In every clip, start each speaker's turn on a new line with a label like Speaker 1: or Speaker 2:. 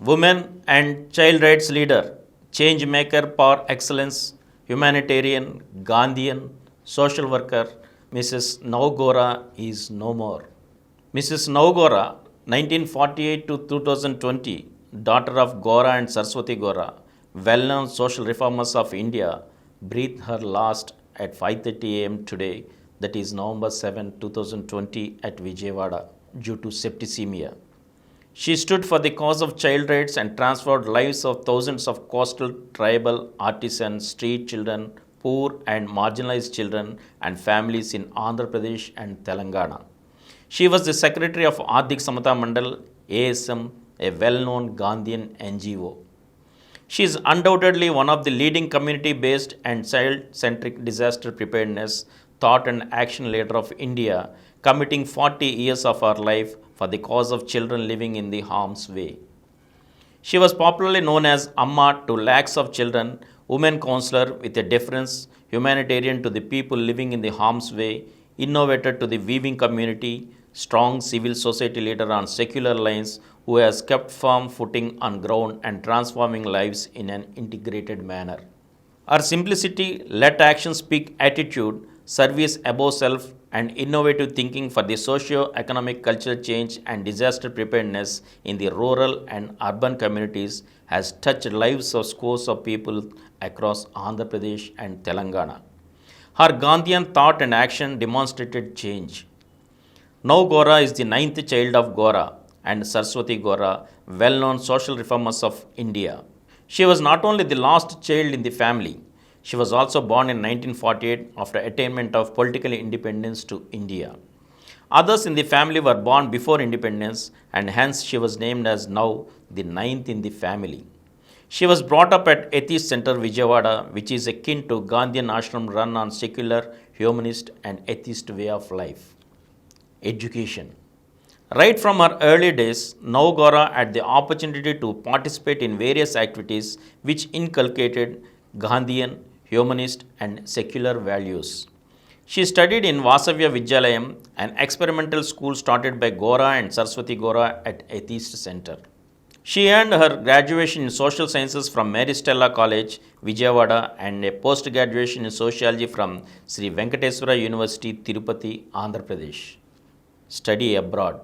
Speaker 1: Women and child rights leader, change maker par excellence, humanitarian, Gandhian, social worker, Mrs. Naugora is no more. Mrs. Naugora, 1948 to 2020, daughter of Gora and Saraswati Gora, well-known social reformers of India, breathed her last at 5:30 a.m. today, that is November 7, 2020 at Vijayawada, due to septicemia. She stood for the cause of child rights and transformed lives of thousands of coastal, tribal, artisan, street children, poor and marginalized children and families in Andhra Pradesh and Telangana. She was the secretary of Ardhik Samata Mandal, ASM, a well-known Gandhian NGO. She is undoubtedly one of the leading community-based and child-centric disaster preparedness thought and action leader of India, committing 40 years of her life for the cause of children living in the harm's way. She was popularly known as Amma to lakhs of children, women counselor with a difference, humanitarian to the people living in the harm's way, innovator to the weaving community, strong civil society leader on secular lines who has kept firm footing on ground and transforming lives in an integrated manner. Her simplicity, let action speak attitude, service above self, and innovative thinking for the socio-economic cultural change and disaster preparedness in the rural and urban communities has touched lives of scores of people across Andhra Pradesh and Telangana. Her Gandhian thought and action demonstrated change. Now Gora is the ninth child of Gora and Saraswati Gora, well-known social reformers of India. She was not only the last child in the family, she was also born in 1948 after attainment of political independence to India. Others in the family were born before independence and hence she was named as now the ninth in the family. She was brought up at Atheist Center Vijayawada, which is akin to Gandhian ashram run on secular, humanist and atheist way of life. Education. Right from her early days, Naugora had the opportunity to participate in various activities which inculcated Gandhian, humanist, and secular values. She studied in Vasavya Vidyalayam, an experimental school started by Gora and Saraswati Gora at Atheist Center. She earned her graduation in social sciences from Mary Stella College, Vijayawada, and a post-graduation in sociology from Sri Venkateswara University, Tirupati, Andhra Pradesh. Study abroad.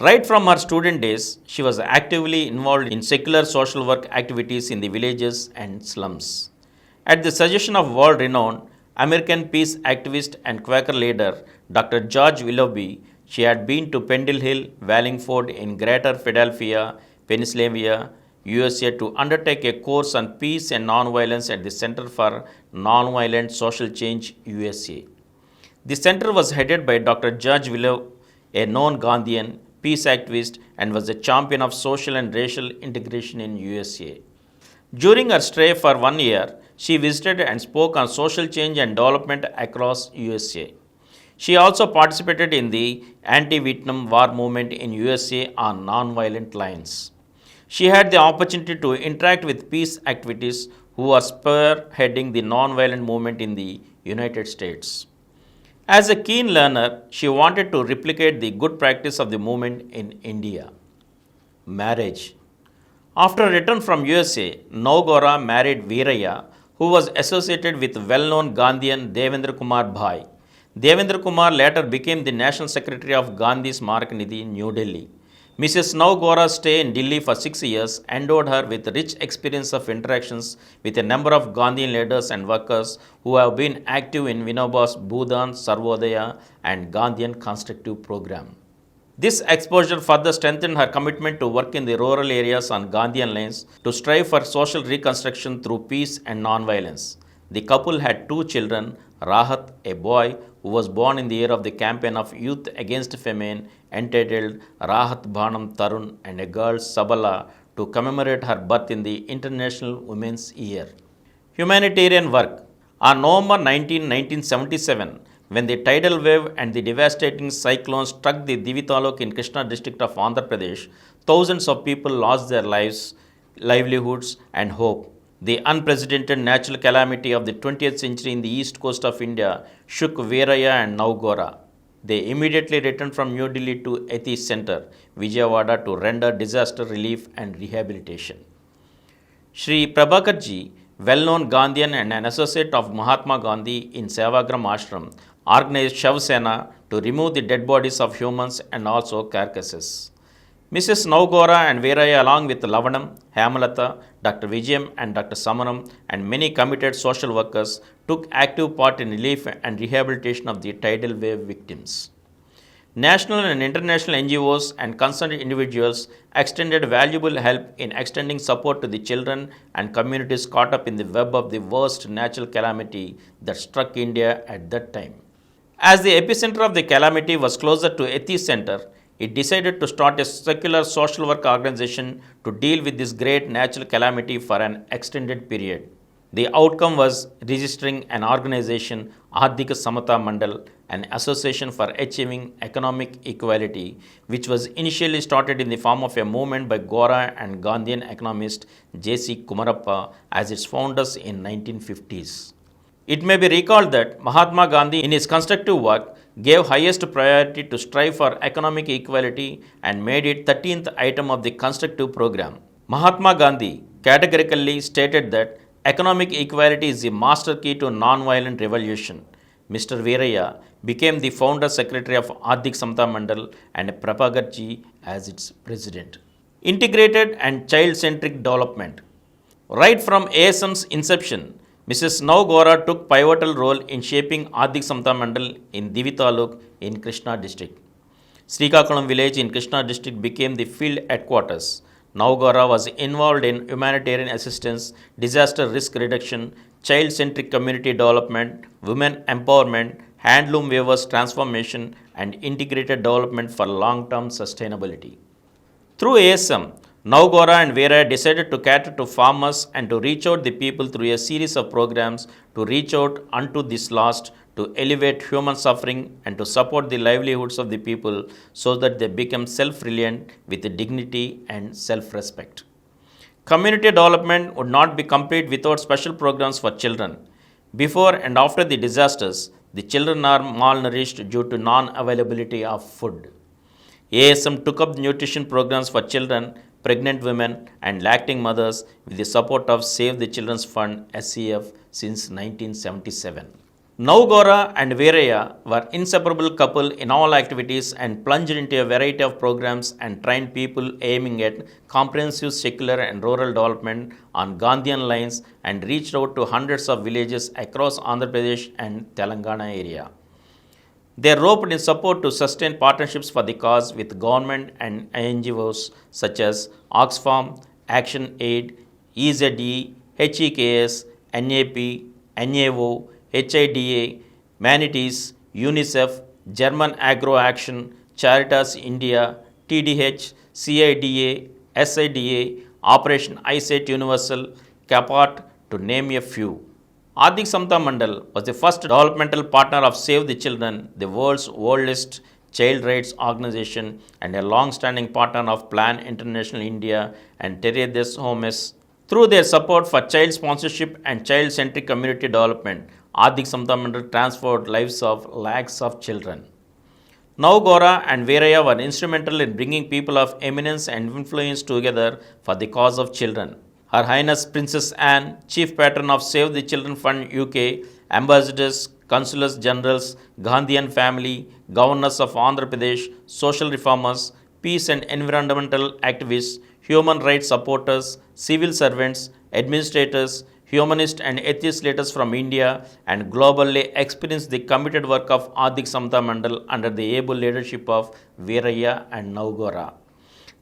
Speaker 1: Right from her student days, she was actively involved in secular social work activities in the villages and slums. At the suggestion of world-renowned American peace activist and Quaker leader Dr. George Willoughby, she had been to Pendle Hill, Wallingford in Greater Philadelphia, Pennsylvania, USA to undertake a course on peace and nonviolence at the Center for Nonviolent Social Change, USA. The center was headed by Dr. George Willoughby, a known Gandhian peace activist and was a champion of social and racial integration in USA. During her stay for 1 year, she visited and spoke on social change and development across USA. She also participated in the anti-Vietnam War movement in USA on non-violent lines. She had the opportunity to interact with peace activists who are spearheading the non-violent movement in the United States. As a keen learner, she wanted to replicate the good practice of the movement in India. Marriage. After return from USA, Naugora married Veeraya, who was associated with well-known Gandhian Devendra Kumar Bhai. Devendra Kumar later became the National Secretary of Gandhi Smarak Nidhi, New Delhi. Mrs. Naugora's stay in Delhi for 6 years endowed her with rich experience of interactions with a number of Gandhian leaders and workers who have been active in Vinoba's Bhudan, Sarvodaya and Gandhian constructive program. This exposure further strengthened her commitment to work in the rural areas on Gandhian lines to strive for social reconstruction through peace and non-violence. The couple had 2 children, Rahat, a boy who was born in the year of the campaign of Youth Against Famine, entitled Rahat Bhanam Tarun, and a girl, Sabala, to commemorate her birth in the International Women's Year. Humanitarian work. On November 1977, when the tidal wave and the devastating cyclone struck the Divi Taluk in Krishna district of Andhra Pradesh, thousands of people lost their lives, livelihoods, and hope. The unprecedented natural calamity of the 20th century in the east coast of India shook Veeraya and Naugora. They immediately returned from New Delhi to Athis Center, Vijayawada, to render disaster relief and rehabilitation. Sri Prabhakarji, well-known Gandhian and an associate of Mahatma Gandhi in Sevagram Ashram, organized Shav Sena to remove the dead bodies of humans and also carcasses. Mrs. Naugora and Veeraya, along with Lavanam, Hamalata, Dr. Vijayam and Dr. Samaram and many committed social workers took active part in relief and rehabilitation of the tidal wave victims. National and international NGOs and concerned individuals extended valuable help in extending support to the children and communities caught up in the web of the worst natural calamity that struck India at that time. As the epicenter of the calamity was closer to Athis Center, it decided to start a secular social work organization to deal with this great natural calamity for an extended period. The outcome was registering an organization, Ardhika Samata Mandal, an association for achieving economic equality, which was initially started in the form of a movement by Gora and Gandhian economist J.C. Kumarappa as its founders in 1950s. It may be recalled that Mahatma Gandhi, in his constructive work, gave highest priority to strive for economic equality and made it 13th item of the constructive program. Mahatma Gandhi categorically stated that economic equality is the master key to non-violent revolution. Mr. Veeraya became the founder secretary of Ardhik Samata Mandal and Prabhakarji as its president. Integrated and child-centric development. Right from ASM's inception, Mrs. Naugora took pivotal role in shaping Ardhik Samata Mandal in Divi Taluk in Krishna district. Srikakulam village in Krishna district became the field headquarters. Naugora was involved in humanitarian assistance, disaster risk reduction, child-centric community development, women empowerment, handloom weavers transformation, and integrated development for long-term sustainability. Through ASM, Naugora and Veeraya decided to cater to farmers and to reach out the people through a series of programs to reach out unto this last, to elevate human suffering and to support the livelihoods of the people so that they become self-reliant with dignity and self-respect. Community development would not be complete without special programs for children. Before and after the disasters, the children are malnourished due to non-availability of food. ASM took up nutrition programs for children, pregnant women, and lacting mothers with the support of Save the Children's Fund SCF since 1977. Naugora and Veeraya were inseparable couple in all activities and plunged into a variety of programs and trained people aiming at comprehensive secular and rural development on Gandhian lines and reached out to hundreds of villages across Andhra Pradesh and Telangana area. They roped in support to sustain partnerships for the cause with government and NGOs such as Oxfam, Action Aid, EZE, HEKS, NAP, NAO, HIDA, Manatees, UNICEF, German Agro Action, Charitas India, TDH, CIDA, SIDA, Operation ISAT Universal, CAPART, to name a few. Ardhik Samata Mandal was the first developmental partner of Save the Children, the world's oldest child rights organization, and a long-standing partner of Plan International India and Terre des Hommes. Through their support for child sponsorship and child-centric community development, Ardhik Samata Mandal transformed lives of lakhs of children. Naugora and Veeraya were instrumental in bringing people of eminence and influence together for the cause of children. Her Highness Princess Anne, Chief Patron of Save the Children Fund UK, ambassadors, consulars generals, Gandhian family, governors of Andhra Pradesh, social reformers, peace and environmental activists, human rights supporters, civil servants, administrators, humanist and atheist leaders from India and globally experienced the committed work of Ardhik Samata Mandal under the able leadership of Veeraya and Naugora.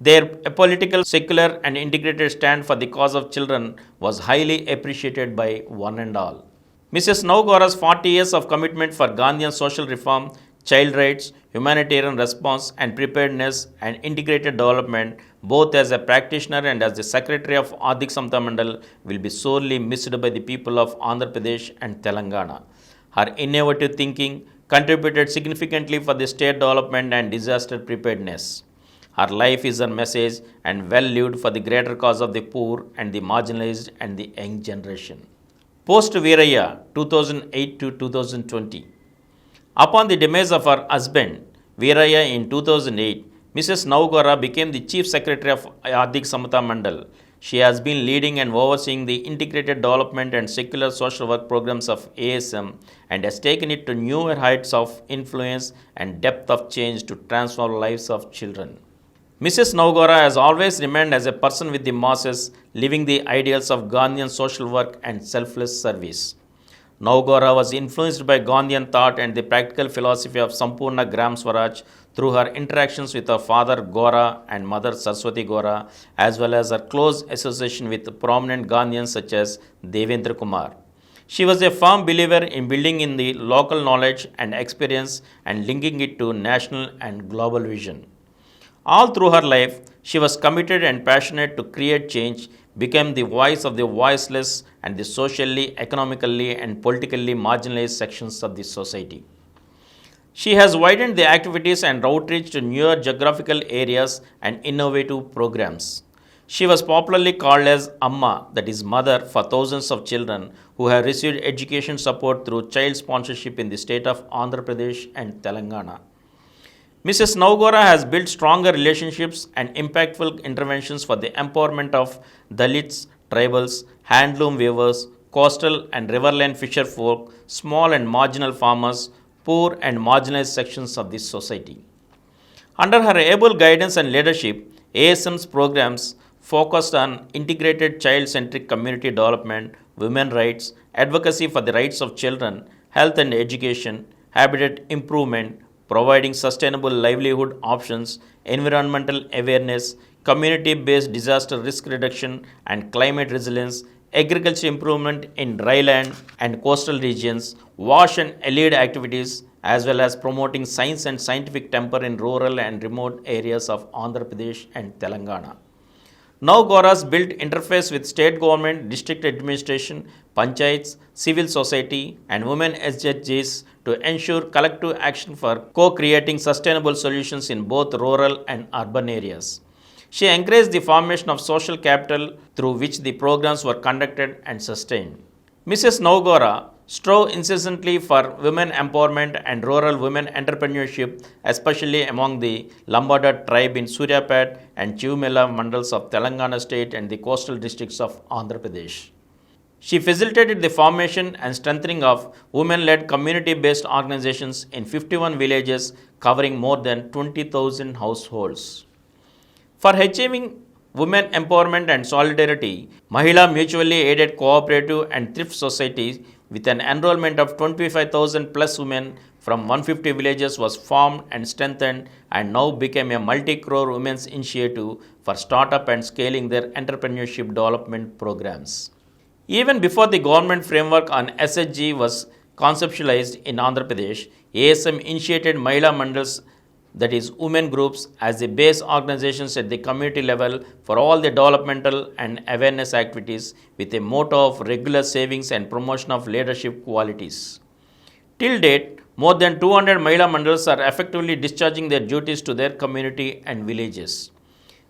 Speaker 1: Their political, secular and integrated stand for the cause of children was highly appreciated by one and all. Mrs. Naugora's 40 years of commitment for Gandhian social reform, child rights, humanitarian response and preparedness and integrated development, both as a practitioner and as the secretary of Ardhik Samata Mandal, will be sorely missed by the people of Andhra Pradesh and Telangana. Her innovative thinking contributed significantly for the state development and disaster preparedness. Her life is a message and well lived for the greater cause of the poor and the marginalized and the young generation. Post Veeraya 2008 to 2020. Upon the demise of her husband, Veeraya in 2008, Mrs. Naugora became the Chief Secretary of Ardhik Samata Mandal. She has been leading and overseeing the integrated development and secular social work programs of ASM and has taken it to newer heights of influence and depth of change to transform lives of children. Mrs. Naugora has always remained as a person with the masses, living the ideals of Gandhian social work and selfless service. Naugora was influenced by Gandhian thought and the practical philosophy of Sampurna Gram Swaraj through her interactions with her father Gora and mother Saraswati Gora, as well as her close association with prominent Gandhians such as Devendra Kumar. She was a firm believer in building in the local knowledge and experience and linking it to national and global vision. All through her life, she was committed and passionate to create change, became the voice of the voiceless and the socially, economically, and politically marginalized sections of the society. She has widened the activities and outreach to newer geographical areas and innovative programs. She was popularly called as Amma, that is, mother, for thousands of children who have received education support through child sponsorship in the state of Andhra Pradesh and Telangana. Mrs. Naugora has built stronger relationships and impactful interventions for the empowerment of Dalits, tribals, handloom weavers, coastal and riverline fisher folk, small and marginal farmers, poor and marginalized sections of this society. Under her able guidance and leadership, ASM's programs focused on integrated child centric community development, women rights, advocacy for the rights of children, health and education, habitat improvement, providing sustainable livelihood options, environmental awareness, community based disaster risk reduction and climate resilience, agriculture improvement in dryland and coastal regions, wash and allied activities, as well as promoting science and scientific temper in rural and remote areas of Andhra Pradesh and Telangana. Now Gora's built interface with state government, district administration, panchayats, civil society, and women SHGs to ensure collective action for co-creating sustainable solutions in both rural and urban areas. She encouraged the formation of social capital through which the programs were conducted and sustained. Mrs. Naugora strove incessantly for women empowerment and rural women entrepreneurship, especially among the Lambada tribe in Suryapet and Chivumela mandals of Telangana state and the coastal districts of Andhra Pradesh. She facilitated the formation and strengthening of women-led community-based organizations in 51 villages covering more than 20,000 households. For achieving women empowerment and solidarity, Mahila Mutually Aided Cooperative and Thrift Societies with an enrollment of 25,000 plus women from 150 villages was formed and strengthened and now became a multi-crore women's initiative for startup and scaling their entrepreneurship development programs. Even before the government framework on SHG was conceptualized in Andhra Pradesh, ASM initiated Mahila Mandals, that is women groups, as the base organizations at the community level for all the developmental and awareness activities with a motto of regular savings and promotion of leadership qualities. Till date, more than 200 Mahila Mandals are effectively discharging their duties to their community and villages.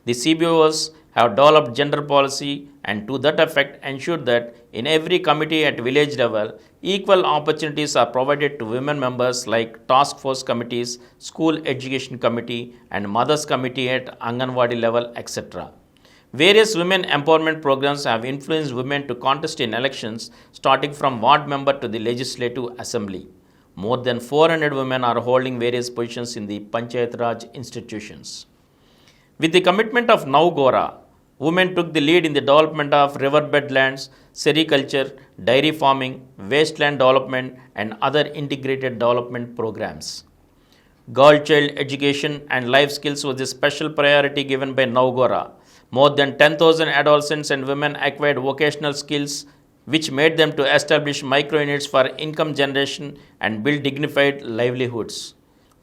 Speaker 1: The CBOs have developed gender policy and to that effect ensured that in every committee at village level, equal opportunities are provided to women members like task force committees, school education committee and mothers committee at Anganwadi level, etc. Various women empowerment programs have influenced women to contest in elections starting from ward member to the legislative assembly. More than 400 women are holding various positions in the Panchayat Raj institutions. With the commitment of Naugora, women took the lead in the development of riverbed lands, sericulture, dairy farming, wasteland development, and other integrated development programs. Girl child education and life skills was a special priority given by Naugora. More than 10,000 adolescents and women acquired vocational skills which made them to establish micro units for income generation and build dignified livelihoods.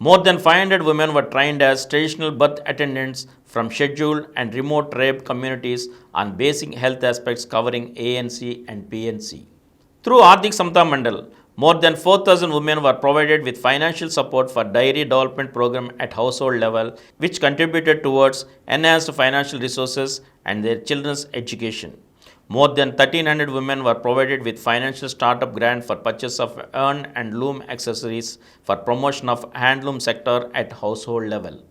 Speaker 1: More than 500 women were trained as traditional birth attendants from scheduled and remote tribe communities on basic health aspects covering ANC and PNC. Through Ardhik Samata Mandal, more than 4,000 women were provided with financial support for dairy development program at household level, which contributed towards enhanced financial resources and their children's education. More than 1,300 women were provided with financial startup grant for purchase of urn and loom accessories for promotion of handloom sector at household level.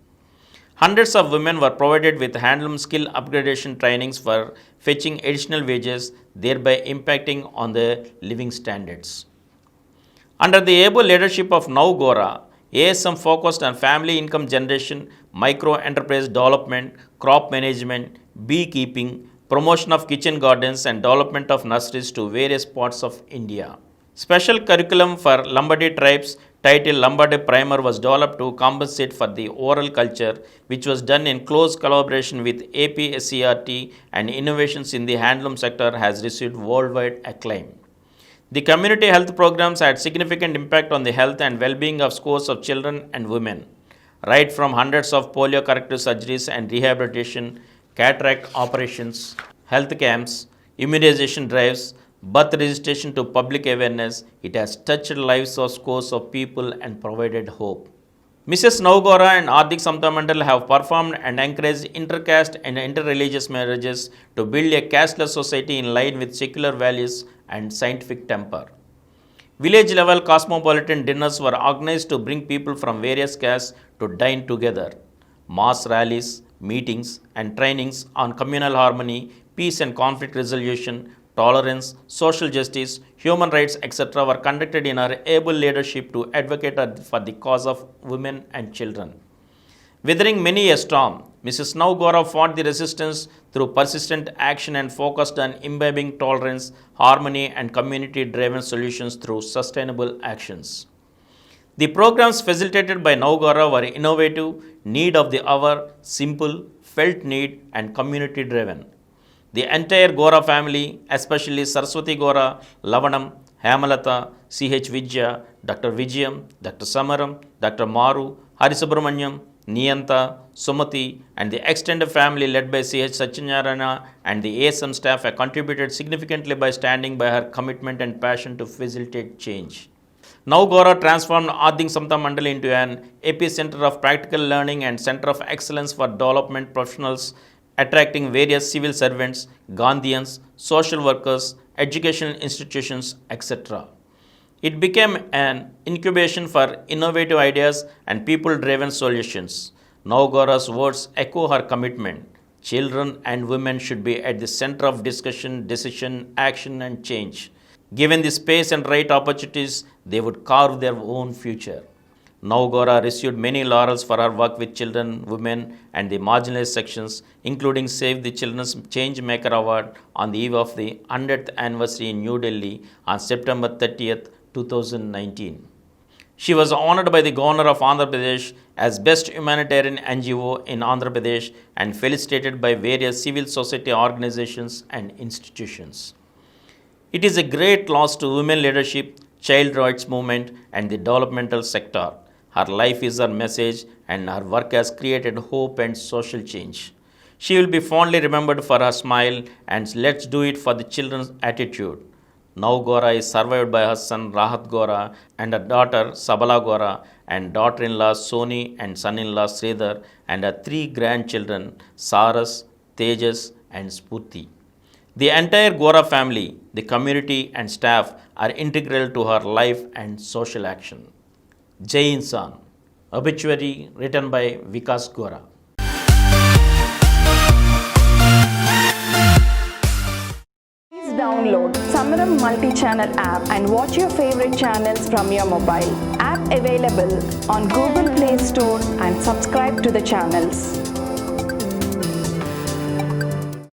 Speaker 1: Hundreds of women were provided with handloom skill upgradation trainings for fetching additional wages, thereby impacting on their living standards. Under the able leadership of Now Gora, ASM focused on family income generation, micro enterprise development, crop management, beekeeping, promotion of kitchen gardens, and development of nurseries to various parts of India. Special curriculum for Lombardy tribes titled Lombardy Primer was developed to compensate for the oral culture, which was done in close collaboration with APSCRT, and innovations in the handloom sector has received worldwide acclaim. The community health programs had significant impact on the health and well-being of scores of children and women, right from hundreds of polio corrective surgeries and rehabilitation, cataract operations, health camps, immunization drives, birth registration to public awareness. It has touched lives of scores of people and provided hope. Mrs. Naugora and Ardik Samta Mandal have performed and encouraged intercaste and interreligious marriages to build a casteless society in line with secular values and scientific temper. Village level cosmopolitan dinners were organized to bring people from various castes to dine together. Mass rallies, meetings, and trainings on communal harmony, peace and conflict resolution, tolerance, social justice, human rights, etc. were conducted in her able leadership to advocate for the cause of women and children. Weathering many a storm, Mrs. Naugora fought the resistance through persistent action and focused on imbibing tolerance, harmony, and community-driven solutions through sustainable actions. The programs facilitated by Naugora were innovative, need of the hour, simple, felt need, and community-driven. The entire Gora family, especially Saraswati Gora, Lavanam, Hamalata, C.H. Vijaya, Dr. Vijayam, Dr. Samaram, Dr. Maru, Harisubramanyam, Niyanta, Sumati, and the extended family led by C.H. Satyanarayana and the ASM staff have contributed significantly by standing by her commitment and passion to facilitate change. Now Gora transformed Ading Samta Mandal into an epicenter of practical learning and center of excellence for development professionals, attracting various civil servants, Gandhians, social workers, educational institutions, etc. It became an incubation for innovative ideas and people-driven solutions. Naugora's words echo her commitment. Children and women should be at the center of discussion, decision, action, and change. Given the space and right opportunities, they would carve their own future. Naugora received many laurels for her work with children, women, and the marginalized sections, including Save the Children's Change Maker Award on the eve of the 100th anniversary in New Delhi on September 30th, 2019. She was honored by the Governor of Andhra Pradesh as Best Humanitarian NGO in Andhra Pradesh and felicitated by various civil society organizations and institutions. It is a great loss to women leadership, child rights movement, and the developmental sector. Her life is her message, and her work has created hope and social change. She will be fondly remembered for her smile and let's do it for the children's attitude. Now Gora is survived by her son Rahat Gora and her daughter Sabala Gora and daughter-in-law Soni and son-in-law Sridhar and her 3 grandchildren Saras, Tejas and Spurti. The entire Gora family, the community and staff are integral to her life and social action. Jai Insan. Obituary written by Vikas Gora.
Speaker 2: Please download Samaram multi-channel app and watch your favorite channels from your mobile. App available on Google Play Store and subscribe to the channels.